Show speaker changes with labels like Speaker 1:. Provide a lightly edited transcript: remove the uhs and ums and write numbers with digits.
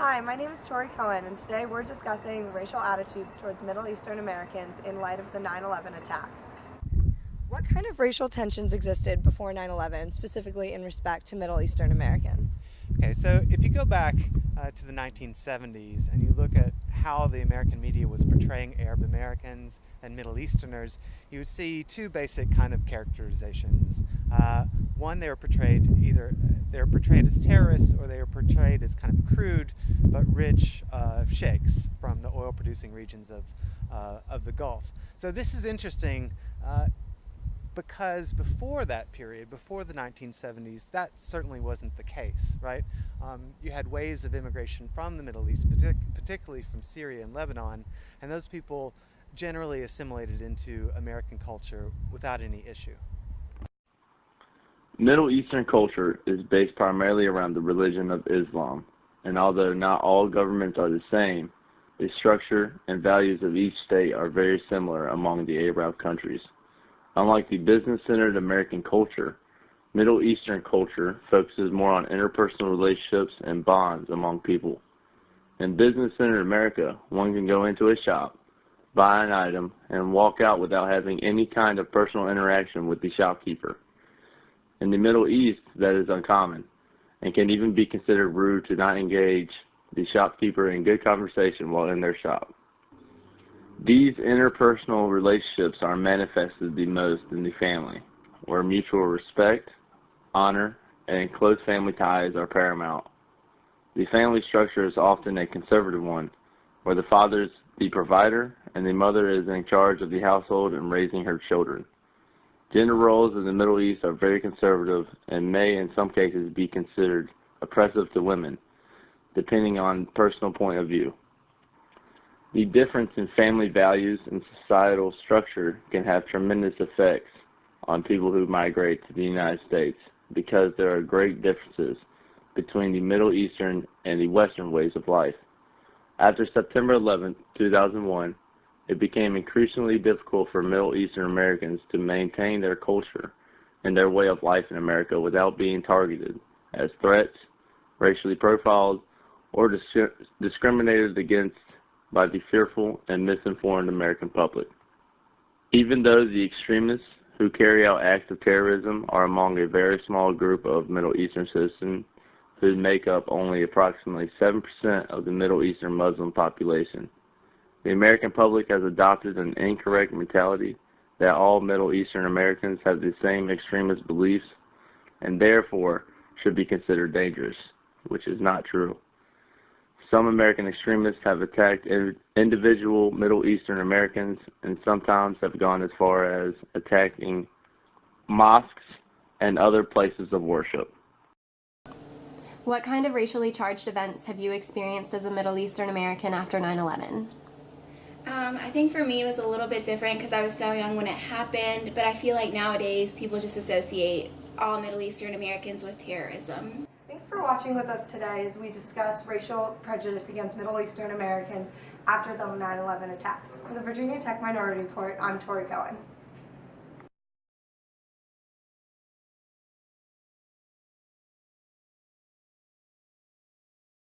Speaker 1: Hi, my name is Tori Cohen, and today we're discussing racial attitudes towards Middle Eastern Americans in light of the 9/11 attacks. What kind of racial tensions existed before 9/11, specifically in respect to Middle Eastern Americans?
Speaker 2: Okay, so if you go back to the 1970s and you look at how the American media was portraying Arab Americans and Middle Easterners, you would see two basic kind of characterizations. One, they were portrayed as terrorists, or they were portrayed as kind of crude but rich sheikhs from the oil-producing regions of the Gulf. So this is interesting. Because before that period, before the 1970s, that certainly wasn't the case, right? You had waves of immigration from the Middle East, particularly from Syria and Lebanon, and those people generally assimilated into American culture without any issue.
Speaker 3: Middle Eastern culture is based primarily around the religion of Islam, and although not all governments are the same, the structure and values of each state are very similar among the Arab countries. Unlike the business-centered American culture, Middle Eastern culture focuses more on interpersonal relationships and bonds among people. In business-centered America, one can go into a shop, buy an item, and walk out without having any kind of personal interaction with the shopkeeper. In the Middle East, that is uncommon, and can even be considered rude to not engage the shopkeeper in good conversation while in their shop. These interpersonal relationships are manifested the most in the family, where mutual respect, honor, and close family ties are paramount. The family structure is often a conservative one, where the father is the provider and the mother is in charge of the household and raising her children. Gender roles in the Middle East are very conservative and may in some cases be considered oppressive to women, depending on personal point of view. The difference in family values and societal structure can have tremendous effects on people who migrate to the United States because there are great differences between the Middle Eastern and the Western ways of life. After September 11, 2001, it became increasingly difficult for Middle Eastern Americans to maintain their culture and their way of life in America without being targeted as threats, racially profiled, or discriminated against by the fearful and misinformed American public. Even though the extremists who carry out acts of terrorism are among a very small group of Middle Eastern citizens who make up only approximately 7% of the Middle Eastern Muslim population, the American public has adopted an incorrect mentality that all Middle Eastern Americans have the same extremist beliefs and therefore should be considered dangerous, which is not true. Some American extremists have attacked individual Middle Eastern Americans and sometimes have gone as far as attacking mosques and other places of worship.
Speaker 4: What kind of racially charged events have you experienced as a Middle Eastern American after 9/11?
Speaker 5: I think for me it was a little bit different because I was so young when it happened, but I feel like nowadays people just associate all Middle Eastern Americans with terrorism.
Speaker 1: Thanks for watching with us today as we discuss racial prejudice against Middle Eastern Americans after the 9/11 attacks. For the Virginia Tech Minority Report, I'm Tori Cohen.